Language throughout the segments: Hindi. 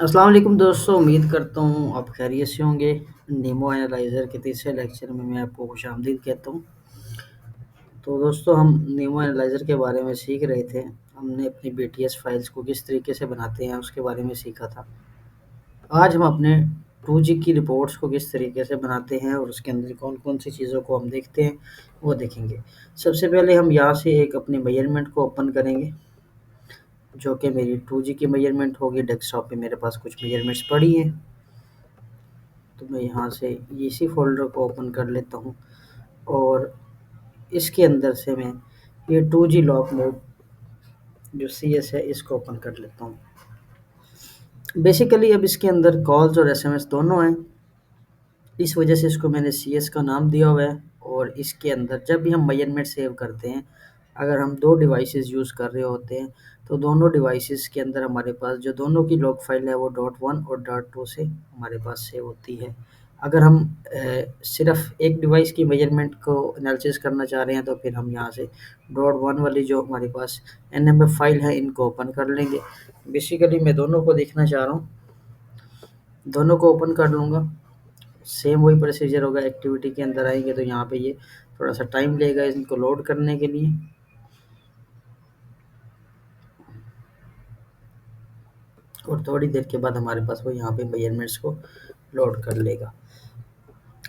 अस्सलाम वालेकुम दोस्तों, उम्मीद करता हूँ आप खैरियत से होंगे। नेमो एनालाइज़र के तीसरे लेक्चर में मैं आपको खुशामदीद कहता हूँ। तो दोस्तों, हम नेमो एनालाइज़र के बारे में सीख रहे थे। हमने अपनी बीटीएस फाइल्स को किस तरीके से बनाते हैं उसके बारे में सीखा था। आज हम अपने 2G की रिपोर्ट्स को किस तरीके से बनाते हैं और उसके अंदर कौन-कौन सी चीज़ों को हम देखते हैं, वो देखेंगे। सबसे पहले हम यहाँ से एक अपनी मेजरमेंट को ओपन करेंगे, जो कि मेरी 2G की मेजरमेंट होगी। डेस्कटॉप पे मेरे पास कुछ मेजरमेंट्स पड़ी हैं। तो मैं यहाँ से इसी फ़ोल्डर को ओपन कर लेता हूँ और इसके अंदर से मैं ये 2G लॉक मोड जो CS है इसको ओपन कर लेता हूँ। बेसिकली अब इसके अंदर कॉल्स और SMS दोनों हैं, इस वजह से इसको मैंने CS का नाम दिया हुआ है। और इसके अंदर जब भी हम मेजरमेंट सेव करते हैं, अगर हम 2 डिवाइसेस यूज़ कर रहे होते हैं, तो दोनों डिवाइसेस के अंदर हमारे पास जो दोनों की लॉग फाइल है वो .1 और .2 से हमारे पास सेव होती है। अगर हम सिर्फ एक डिवाइस की मेजरमेंट को एनालिसिस करना चाह रहे हैं, तो फिर हम यहाँ से .1 वाली जो हमारे पास NMF फाइल है इनको ओपन कर लेंगे। बेसिकली मैं दोनों को देखना चाह रहा हूँ, दोनों को ओपन कर लूँगा। सेम वही प्रोसीजर होगा। एक्टिविटी के अंदर आएंगे तो यहाँ पे ये थोड़ा सा टाइम लेगा इनको लोड करने के लिए। और थोड़ी देर के बाद हमारे पास वो यहाँ पे मेजरमेंट्स को लोड कर लेगा।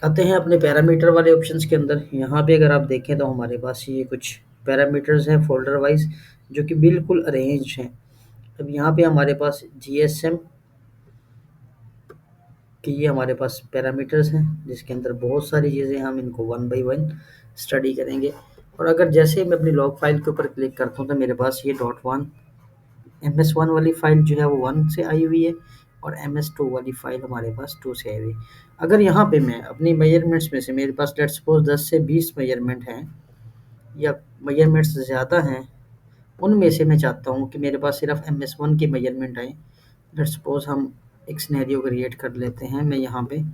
आते हैं अपने पैरामीटर वाले ऑप्शंस के अंदर। यहाँ पे अगर आप देखें तो हमारे पास ये कुछ पैरामीटर्स हैं फोल्डर वाइज, जो कि बिल्कुल अरेंज हैं। अब यहाँ पे हमारे पास GSM कि ये हमारे पास पैरामीटर्स हैं, जिसके अंदर बहुत सारी चीज़ें हम इनको वन बाय वन स्टडी करेंगे। और अगर जैसे मैं अपनी लॉग फाइल के ऊपर क्लिक करता हूँ तो मेरे पास ये .1 MS1 वाली फाइल जो है वो 1 से आई हुई है और MS2 वाली फाइल हमारे पास 2 से आई हुई है। अगर यहाँ पे मैं अपनी मेजरमेंट्स में से, मेरे पास लेट्स सपोज 10 से 20 मेजरमेंट हैं या मेजरमेंट्स ज़्यादा हैं, उनमें से मैं चाहता हूँ कि मेरे पास सिर्फ MS1 की मेजरमेंट आए। लेट्स सपोज हम एक सिनेरियो क्रिएट कर लेते हैं। मैं यहाँ पे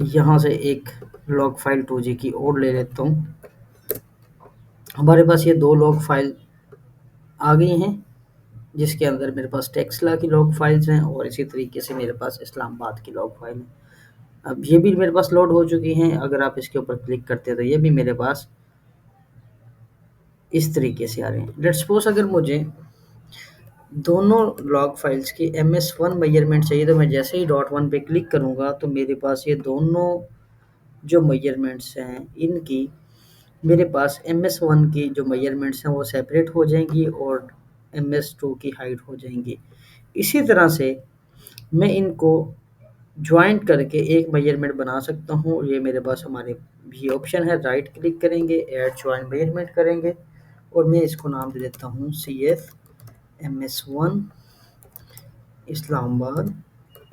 यहाँ से एक लॉग फाइल 2G की और ले लेता हूँ। हमारे पास ये 2 लॉग फाइल आ गई हैं, जिसके अंदर मेरे पास टेक्सला की लॉग फाइल्स हैं और इसी तरीके से मेरे पास इस्लामाबाद की लॉग फाइल है। अब ये भी मेरे पास लोड हो चुकी हैं। अगर आप इसके ऊपर क्लिक करते हैं तो ये भी मेरे पास इस तरीके से आ रहे हैं। लेट्स सपोज अगर मुझे दोनों लॉग फाइल्स की MS1 मेजरमेंट चाहिए, तो मैं जैसे ही .1 पे क्लिक करूँगा तो मेरे पास ये दोनों जो मेजरमेंट्स हैं इनकी मेरे पास MS1 की जो मेजरमेंट्स हैं वो सेपरेट हो जाएंगी और MS2 की हाइड हो जाएंगी। इसी तरह से मैं इनको जॉइंट करके एक मेजरमेंट बना सकता हूँ। ये मेरे पास हमारे ये ऑप्शन है, राइट क्लिक करेंगे, ऐड जॉइंट मेजरमेंट करेंगे और मैं इसको नाम दे देता हूँ CS MS1 Islamabad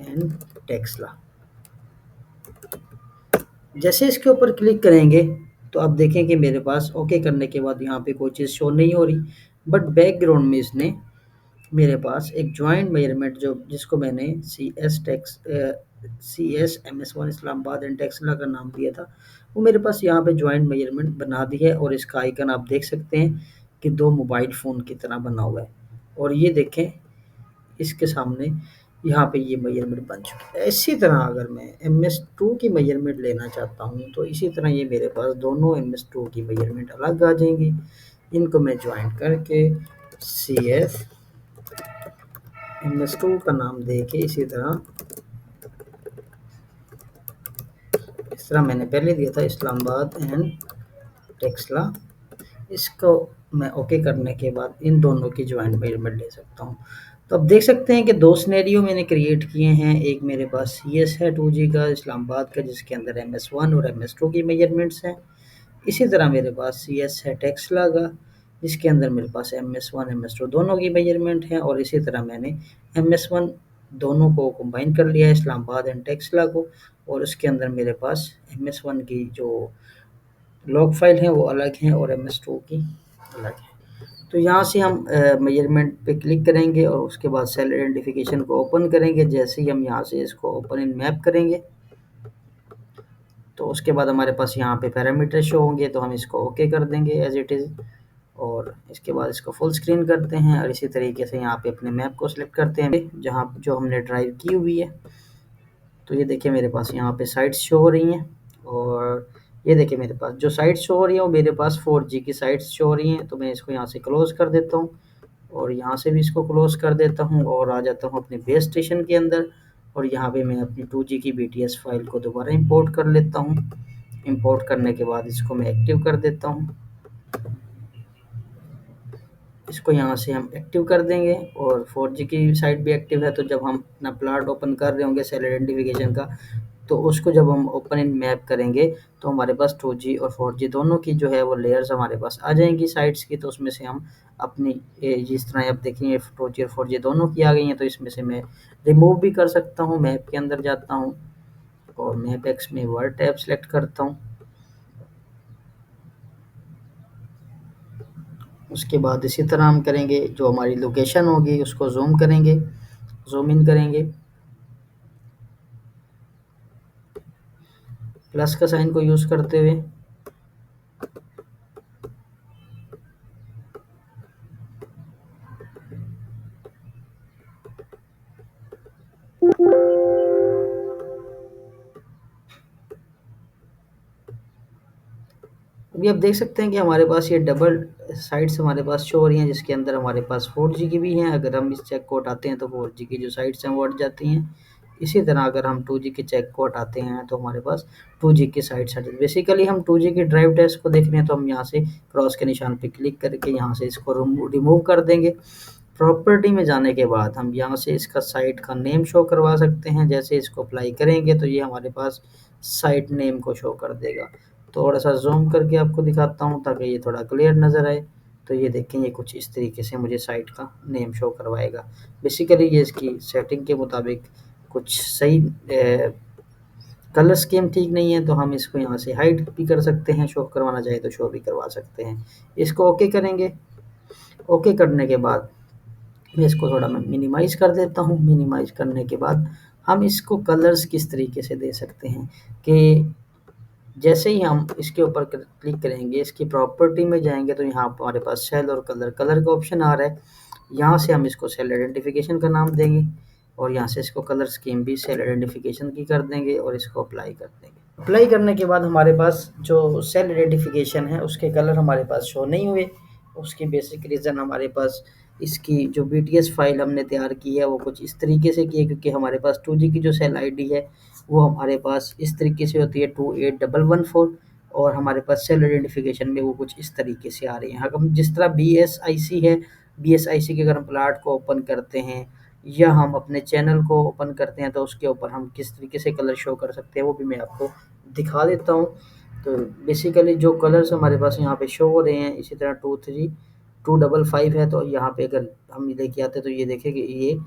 and Taxila. जैसे इसके ऊपर क्लिक करेंगे तो आप देखें कि मेरे पास ओके करने के बाद यहाँ पे कोई चीज़ शो नहीं हो रही, बट बैकग्राउंड में इसने मेरे पास एक जॉइंट मेजरमेंट जो जिसको मैंने CS MS1 Islamabad and Taxila का नाम दिया था, वो मेरे पास यहाँ पे जॉइंट मेजरमेंट बना दी है। और इसका आइकन आप देख सकते हैं कि 2 मोबाइल फ़ोन की तरह बना हुआ है। और ये देखें, इसके सामने यहाँ पे ये मेजरमेंट बन चुकी है। इसी तरह अगर मैं MS2 की मेजरमेंट लेना चाहता हूँ तो इसी तरह ये मेरे पास दोनों MS2 की मेजरमेंट अलग आ जाएंगी। इनको मैं ज्वाइन करके CS MS2 का नाम दे के इसी तरह, इस तरह मैंने पहले दिया था इस्लामाबाद एंड टेक्सला, इसको मैं ओके करने के बाद इन दोनों की ज्वाइंट मेजरमेंट ले सकता हूँ। तो अब देख सकते हैं कि 2 सिनेरियो मैंने क्रिएट किए हैं। एक मेरे पास CS है 2G का इस्लामाबाद का, जिसके अंदर MS1 और MS2 की मेजरमेंट्स हैं। इसी तरह मेरे पास CS है टेक्सला का, जिसके अंदर मेरे पास MS1 MS2 दोनों की मेजरमेंट है। और इसी तरह मैंने MS1 दोनों को कंबाइन कर लिया है, इस्लामाबाद एंड टेक्सला को, और उसके अंदर मेरे पास MS1 की जो लॉग फाइल है वो अलग हैं और MS2 की अलग है। तो यहाँ से हम मेजरमेंट पे क्लिक करेंगे और उसके बाद सेल आइडेंटिफिकेशन को ओपन करेंगे। जैसे ही हम यहाँ से इसको ओपन इन मैप करेंगे तो उसके बाद हमारे पास यहाँ पे पैरामीटर शो होंगे, तो हम इसको ओके कर देंगे एज इट इज़। और इसके बाद इसको फुल स्क्रीन करते हैं और इसी तरीके से यहाँ पे अपने मैप को सिलेक्ट करते हैं जहाँ जो हमने ड्राइव की हुई है। तो ये देखिए मेरे पास यहाँ पे साइट्स शो हो रही हैं और ये देखिए मेरे पास जो साइट्स शो हो रही हैं वो मेरे पास 4G की साइट्स शो हो रही हैं। तो मैं इसको यहाँ से क्लोज़ कर देता हूँ और यहाँ से भी इसको क्लोज़ कर देता हूँ और आ जाता हूँ अपने बेस स्टेशन के अंदर और यहाँ पे मैं अपनी 2G की BTS फाइल को दोबारा इंपोर्ट कर लेता हूँ। इंपोर्ट करने के बाद इसको मैं एक्टिव कर देता हूँ। इसको यहाँ से हम एक्टिव कर देंगे और 4G की साइट भी एक्टिव है। तो जब हम अपना प्लॉट ओपन कर रहे होंगे सेल आइडेंटिफिकेशन का, तो उसको जब हम ओपन इन मैप करेंगे तो हमारे पास 2G और 4G दोनों की जो है वो लेयर्स हमारे पास आ जाएंगी साइट्स की। तो उसमें से हम अपनी जिस तरह आप देखेंगे 2G और 4G दोनों की आ गई हैं, तो इसमें से मैं रिमूव भी कर सकता हूँ। मैप के अंदर जाता हूँ और मैप एक्स में वर्ड टैब सेलेक्ट करता हूँ। उसके बाद इसी तरह हम करेंगे, जो हमारी लोकेशन होगी उसको ज़ूम करेंगे, ज़ूम इन करेंगे, प्लस का साइन को यूज़ करते हुए। अभी आप देख सकते हैं कि हमारे पास ये डबल साइट्स हमारे पास शो हो रही हैं, जिसके अंदर हमारे पास 4G की भी हैं। अगर हम इस चेक को हटाते हैं तो 4G की जो साइट्स हैं वो हट जाती हैं। इसी तरह अगर हम 2G के चेक को हटाते हैं तो हमारे पास 2G की साइट्स हट। बेसिकली हम 2G की ड्राइव टेस्ट को देख रहे हैं तो हम यहाँ से क्रॉस के निशान पे क्लिक करके यहाँ से इसको रिमूव कर देंगे। प्रॉपर्टी में जाने के बाद हम यहाँ से इसका साइट का नेम शो करवा सकते हैं। जैसे इसको अप्लाई करेंगे तो ये हमारे पास साइट नेम को शो कर देगा। थोड़ा सा जूम करके आपको दिखाता हूँ ताकि ये थोड़ा क्लियर नज़र आए। तो ये देखें, ये कुछ इस तरीके से मुझे साइट का नेम शो करवाएगा। बेसिकली ये इसकी सेटिंग के मुताबिक कुछ सही कलर स्कीम ठीक नहीं है, तो हम इसको यहाँ से हाइड भी कर सकते हैं, शो करवाना चाहे तो शो भी करवा सकते हैं। इसको ओके करेंगे। ओके करने के बाद मैं इसको थोड़ा मैं मिनिमाइज़ कर देता हूँ। मिनिमाइज़ करने के बाद हम इसको कलर्स किस तरीके से दे सकते हैं कि जैसे ही हम इसके ऊपर क्लिक करेंगे, इसकी प्रॉपर्टी में जाएंगे तो यहाँ हमारे पास सेल और कलर कलर का ऑप्शन आ रहा है। यहाँ से हम इसको सेल आइडेंटिफिकेशन का नाम देंगे और यहाँ से इसको कलर स्कीम भी सेल आइडेंटिफिकेशन की कर देंगे और इसको अप्लाई कर देंगे। अप्लाई करने के बाद हमारे पास जो सेल आइडेंटिफिकेशन है उसके कलर हमारे पास शो नहीं हुए। उसकी बेसिक रीज़न हमारे पास इसकी जो BTS फाइल हमने तैयार की है वो कुछ इस तरीके से की है, क्योंकि हमारे पास 2G की जो सेल आईडी है वो हमारे पास इस तरीके से होती है 28114 और हमारे पास सेल आइडेंटिफिकेशन में वो कुछ इस तरीके से आ रही है। हम जिस तरह BSIC है, BSIC के अगर हम प्लाट को ओपन करते हैं या हम अपने चैनल को ओपन करते हैं तो उसके ऊपर हम किस तरीके से कलर शो कर सकते हैं वो भी मैं आपको दिखा देता हूँ। तो बेसिकली जो कलर्स हमारे पास यहाँ पे शो हो रहे हैं, इसी तरह 255 है, तो यहाँ पे अगर हम लेके आते हैं तो ये देखें कि ये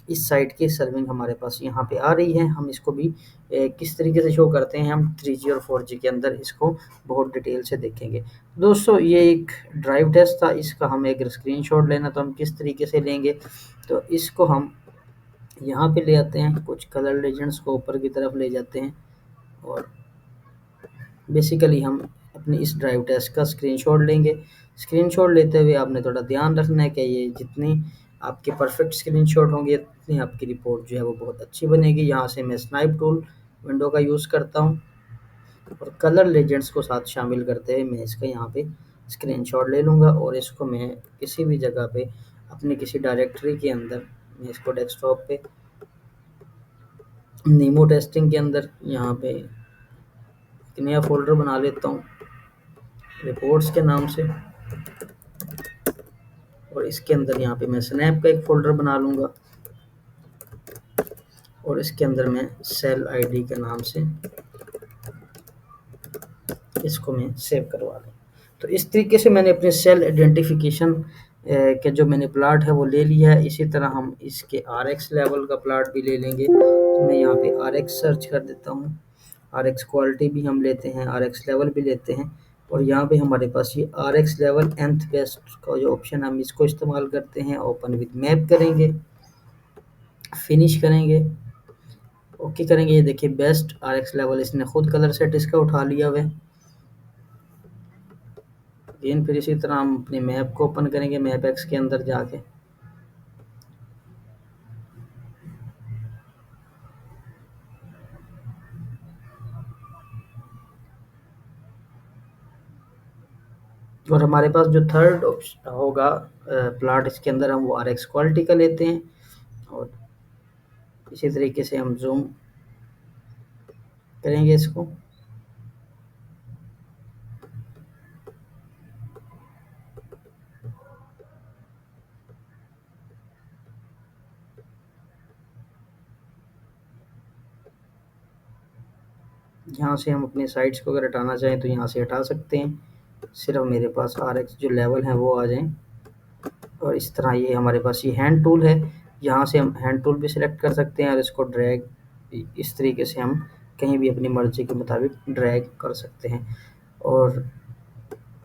इस साइट की सर्विंग हमारे पास यहाँ पे आ रही है। हम इसको भी किस तरीके से शो करते हैं हम 3G और 4G के अंदर इसको बहुत डिटेल से देखेंगे। दोस्तों ये एक ड्राइव टेस्ट था, इसका हमें अगर स्क्रीनशॉट लेना तो हम किस तरीके से लेंगे, तो इसको हम यहाँ पे ले आते हैं, कुछ कलर लेजेंड्स को ऊपर की तरफ ले जाते हैं और बेसिकली हम अपनी इस ड्राइव टेस्ट का स्क्रीनशॉट लेंगे। स्क्रीनशॉट लेते हुए आपने थोड़ा ध्यान रखना है कि ये जितनी आपके परफेक्ट स्क्रीनशॉट होंगे उतनी आपकी रिपोर्ट जो है वो बहुत अच्छी बनेगी। यहाँ से मैं स्नाइप टूल विंडो का यूज़ करता हूँ और कलर लेजेंड्स को साथ शामिल करते हुए मैं इसका यहाँ पे स्क्रीनशॉट ले लूँगा और इसको मैं किसी भी जगह पे अपनी किसी डायरेक्टरी के अंदर मैं इसको डेस्कटॉप पे नीमो टेस्टिंग के अंदर यहाँ पे एक नया फ़ोल्डर बना लेता हूँ रिपोर्ट्स के नाम से और इसके अंदर यहाँ पे मैं स्नैप का एक फ़ोल्डर बना लूँगा और इसके अंदर मैं सेल आईडी के नाम से इसको मैं सेव करवा लूँ। तो इस तरीके से मैंने अपने सेल आइडेंटिफिकेशन के जो मैंने प्लाट है वो ले लिया है। इसी तरह हम इसके RX लेवल का प्लाट भी ले लेंगे। तो मैं यहाँ पे RX सर्च कर देता हूँ, RX क्वालिटी भी हम लेते हैं, RX लेवल भी लेते हैं और यहाँ पे हमारे पास ये RX लेवल nth बेस्ट का जो ऑप्शन हम इसको इस्तेमाल करते हैं। ओपन विद मैप करेंगे, फिनिश करेंगे, ओके करेंगे। ये देखिए बेस्ट RX लेवल इसने खुद कलर सेट इसका उठा लिया हुआ है। अगेन फिर इसी तरह हम अपने मैप को ओपन करेंगे, मैप एक्स के अंदर जाके। और हमारे पास जो थर्ड ऑप्शन होगा प्लॉट, इसके अंदर हम वो आर एक्स क्वालिटी का लेते हैं और इसी तरीके से हम जूम करेंगे इसको। यहाँ से हम अपने साइड्स को अगर हटाना चाहें तो यहाँ से हटा सकते हैं, सिर्फ मेरे पास आर एक्स जो लेवल है वो आ जाएं। और इस तरह ये हमारे पास ये हैंड टूल है, यहाँ से हम हैंड टूल भी सिलेक्ट कर सकते हैं और इसको ड्रैग इस तरीके से हम कहीं भी अपनी मर्जी के मुताबिक ड्रैग कर सकते हैं। और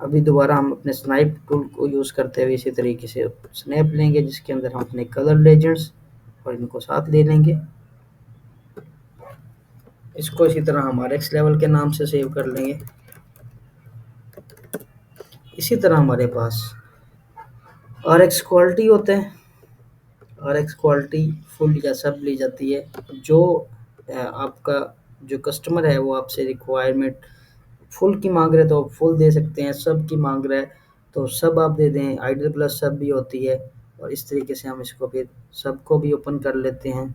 अभी दोबारा हम अपने स्नैप टूल को यूज़ करते हुए इसी तरीके से स्नैप लेंगे, जिसके अंदर हम अपने कलर लेजेंड्स और इनको साथ ले लेंगे। इसको इसी तरह हम आर एक्स लेवल के नाम से सेव कर लेंगे। इसी तरह हमारे पास आर एक्स क्वालिटी होता है, आर एक्स क्वालिटी फुल या सब ली जाती है। जो आपका जो कस्टमर है वो आपसे रिक्वायरमेंट फुल की मांग रहे हैं तो आप फुल दे सकते हैं, सब की मांग रहा है तो सब आप दे दें, आइडियल प्लस सब भी होती है। और इस तरीके से हम इसको फिर सबको भी ओपन कर लेते हैं।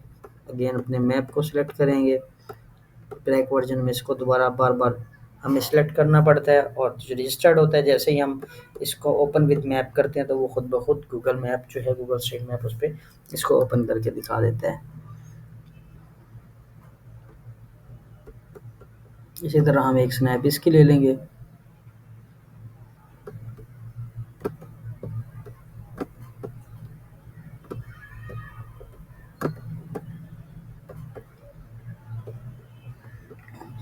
अगेन अपने मैप को सिलेक्ट करेंगे, ब्लैक वर्जन में इसको दोबारा बार बार हमें सिलेक्ट करना पड़ता है और जो रजिस्टर्ड होता है जैसे ही हम इसको ओपन विद मैप करते हैं तो वो खुद ब खुद गूगल मैप जो है, गूगल स्ट्रीट मैप, उस पर इसको ओपन करके दिखा देता है। इसी तरह हम एक स्नैप इसकी ले लेंगे।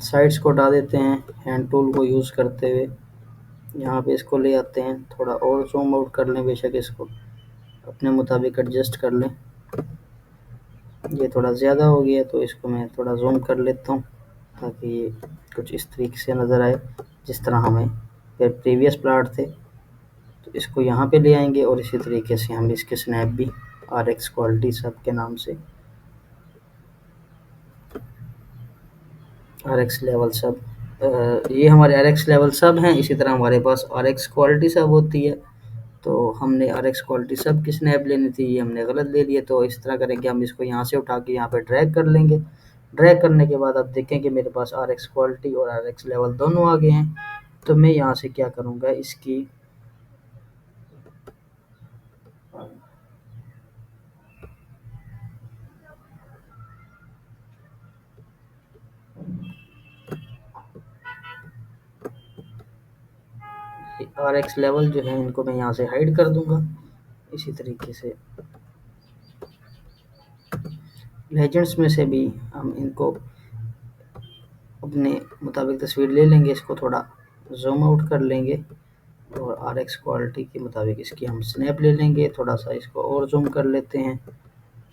साइड्स को हटा देते हैं हैंड टूल को यूज़ करते हुए, यहाँ पे इसको ले आते हैं, थोड़ा और जूम आउट कर लें, बेशक इसको अपने मुताबिक एडजस्ट कर लें। ये थोड़ा ज़्यादा हो गया तो इसको मैं थोड़ा जूम कर लेता हूँ ताकि ये कुछ इस तरीके से नज़र आए जिस तरह हमें फिर प्रीवियस प्लॉट थे। तो इसको यहाँ पे ले आएंगे और इसी तरीके से हम इसके स्नैप भी आर एक्स क्वालिटी सब के नाम से, आर एक्स लेवल सब, ये हमारे आर एक्स लेवल सब हैं। इसी तरह हमारे पास आर एक्स क्वालिटी सब होती है। तो हमने आर एक्स क्वालिटी सब की स्नैप लेनी थी, ये हमने गलत ले लिया। तो इस तरह करेंगे, हम इसको यहाँ से उठा के यहाँ पे ड्रैग कर लेंगे। ड्रैग करने के बाद आप देखें कि मेरे पास आर एक्स क्वालिटी और आर एक्स लेवल दोनों आ गए हैं। तो मैं यहाँ से क्या करूँगा, इसकी आर एक्स लेवल जो है इनको मैं यहाँ से हाइड कर दूँगा। इसी तरीके से लेजेंड्स में से भी हम इनको अपने मुताबिक तस्वीर ले लेंगे, इसको थोड़ा जूम आउट कर लेंगे और आर एक्स क्वालिटी के मुताबिक इसकी हम स्नैप ले लेंगे। थोड़ा सा इसको और जूम कर लेते हैं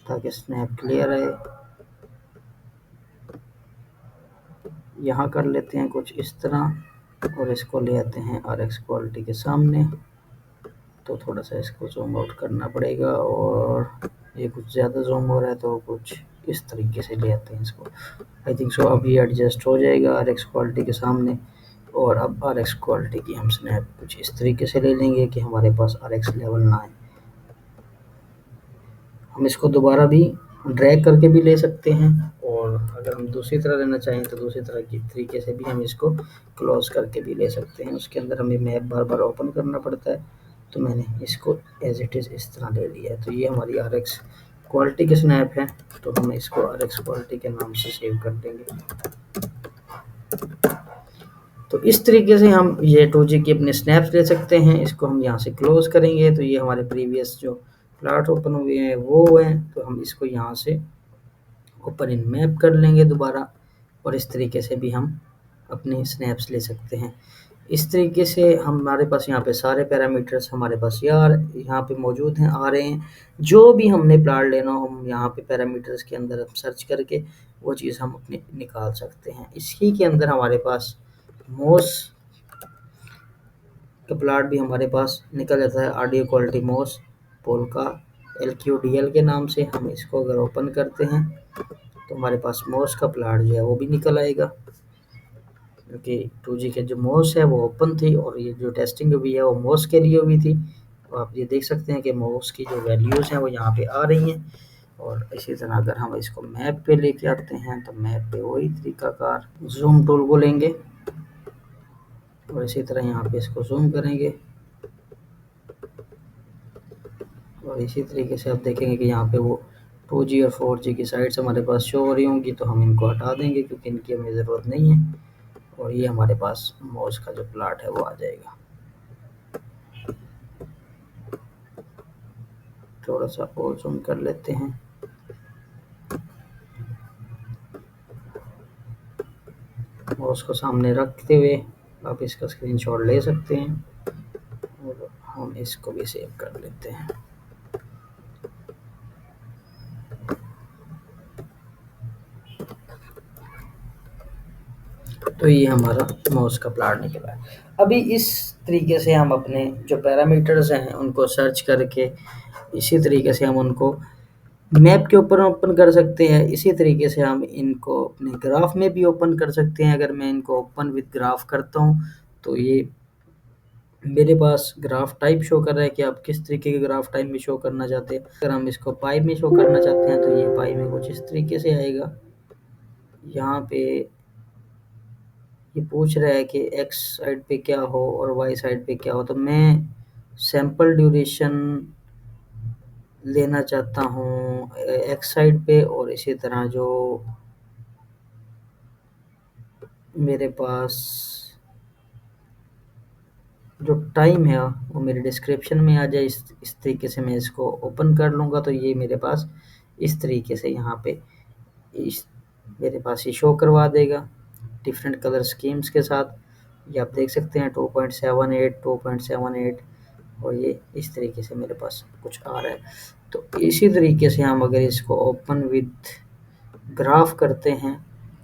ताकि स्नैप क्लियर आए। यहाँ कर लेते हैं कुछ इस तरह और इसको ले आते हैं आर एक्स क्वालिटी के सामने। तो थोड़ा सा इसको जूम आउट करना पड़ेगा और ये कुछ ज़्यादा जूम हो रहा है तो कुछ इस तरीके से ले आते हैं इसको। आई थिंक सो अब ये एडजस्ट हो जाएगा आर एक्स क्वालिटी के सामने। और अब आर एक्स क्वालिटी की हम स्नैप कुछ इस तरीके से ले लेंगे कि हमारे पास आर एक्स लेवल ना आए। हम इसको दोबारा भी ड्रैग करके भी ले सकते हैं और अगर हम दूसरी तरह लेना चाहें तो दूसरी तरह की तरीके से भी हम इसको क्लोज करके भी ले सकते हैं। उसके अंदर हमें मैप बार बार ओपन करना पड़ता है, तो मैंने इसको एज इट इज़ इस तरह ले लिया है। तो ये हमारी आर एक्स क्वालिटी की स्नैप है, तो हम इसको आर एक्स क्वालिटी के नाम से सेव कर देंगे। तो इस तरीके से हम ये 2G की अपने स्नैप्स ले सकते हैं। इसको हम यहाँ से क्लोज करेंगे तो ये हमारे प्रीवियस जो प्लॉट ओपन हुए हैं वो हैं, तो हम इसको यहाँ से ओपन इन मैप कर लेंगे दोबारा और इस तरीके से भी हम अपने स्नैप्स ले सकते हैं। इस तरीके से हमारे पास यहाँ पे सारे पैरामीटर्स हमारे पास यहाँ पे मौजूद हैं, आ रहे हैं। जो भी हमने प्लॉट लेना हो हम यहाँ पे पैरामीटर्स के अंदर हम सर्च करके वो चीज़ हम अपने निकाल सकते हैं। इसी के अंदर हमारे पास मोस्ट का प्लाट भी हमारे पास निकल जाता है। ऑडियो क्वालिटी मोस पोल्का LQDL के नाम से। हम इसको अगर ओपन करते हैं तो हमारे पास मोस का प्लाट जो है वो भी निकल आएगा, क्योंकि 2G के जो मोस है वो ओपन थी और ये जो टेस्टिंग हुई है वो मोस के लिए हुई थी। तो आप ये देख सकते हैं कि मोस की जो वैल्यूज़ हैं वो यहाँ पे आ रही हैं। और इसी तरह अगर हम इसको मैप पे लेके आते हैं तो मैप पे वही तरीकाकार जूम टूल को लेंगे और इसी तरह यहाँ पे इसको जूम करेंगे और इसी तरीके से आप देखेंगे कि यहाँ पे वो 2G और 4G की साइड्स हमारे पास शो हो रही होंगी, तो हम इनको हटा देंगे क्योंकि इनकी हमें ज़रूरत नहीं है और ये हमारे पास मॉस का जो प्लाट है वो आ जाएगा। थोड़ा सा और जूम कर लेते हैं। मॉस को सामने रखते हुए आप इसका स्क्रीनशॉट ले सकते हैं और हम इसको भी सेव कर लेते हैं। तो ये हमारा माउस का प्लाट निकला है। अभी इस तरीके से हम अपने जो पैरामीटर्स हैं उनको सर्च करके इसी तरीके से हम उनको मैप के ऊपर ओपन कर सकते हैं। इसी तरीके से हम इनको अपने ग्राफ में भी ओपन कर सकते हैं। अगर मैं इनको ओपन विद ग्राफ करता हूँ तो ये मेरे पास ग्राफ टाइप शो कर रहा है कि आप किस तरीके के ग्राफ टाइप में शो करना चाहते हैं। अगर हम इसको पाई में शो करना चाहते हैं तो ये पाई में कुछ इस तरीके से आएगा। यहाँ पे ये पूछ रहा है कि एक्स साइड पे क्या हो और वाई साइड पे क्या हो, तो मैं सैंपल ड्यूरेशन लेना चाहता हूँ एक्स साइड पे और इसी तरह जो मेरे पास जो टाइम है वो मेरे डिस्क्रिप्शन में आ जाए। इस तरीके से मैं इसको ओपन कर लूँगा तो ये मेरे पास इस तरीके से यहाँ पे इस मेरे पास ये शो करवा देगा डिफरेंट कलर स्कीम्स के साथ। ये आप देख सकते हैं 2.78 2.78 और ये इस तरीके से मेरे पास कुछ आ रहा है। तो इसी तरीके से हम अगर इसको ओपन विद ग्राफ करते हैं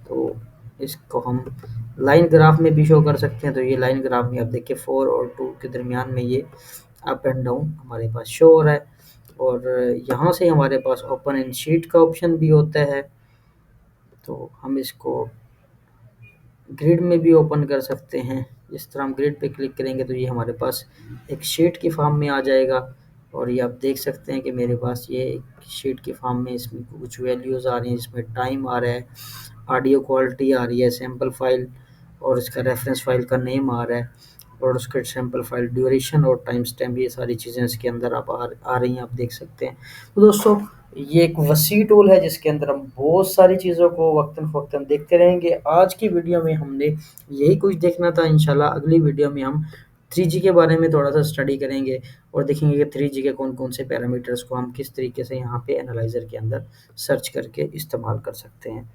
तो इसको हम लाइन ग्राफ में भी शो कर सकते हैं। तो ये लाइन ग्राफ में आप देखिए 4 और 2 के दरमियान में ये अप एंड डाउन हमारे पास शो हो रहा है। और यहाँ से हमारे पास ओपन इन शीट का ऑप्शन भी होता है, तो हम इसको ग्रिड में भी ओपन कर सकते हैं। जिस तरह हम ग्रिड पे क्लिक करेंगे तो ये हमारे पास एक शीट की फॉर्म में आ जाएगा और ये आप देख सकते हैं कि मेरे पास ये एक शीट की फॉर्म में इसमें कुछ वैल्यूज़ आ रही हैं। इसमें टाइम आ रहा है, ऑडियो क्वालिटी आ रही है, सैम्पल फाइल और इसका रेफरेंस फाइल का नेम आ रहा है और उसके सैम्पल फाइल ड्यूरेशन और टाइम स्टैम्प, ये सारी चीज़ें इसके अंदर आ रही हैं, आप देख सकते हैं। तो दोस्तों ये एक वसी टूल है जिसके अंदर हम बहुत सारी चीज़ों को वक्तन देखते रहेंगे। आज की वीडियो में हमने यही कुछ देखना था। इंशाल्लाह अगली वीडियो में हम 3G के बारे में थोड़ा सा स्टडी करेंगे और देखेंगे कि 3G के कौन कौन से पैरामीटर्स को हम किस तरीके से यहाँ पे एनालाइजर के अंदर सर्च करके इस्तेमाल कर सकते हैं।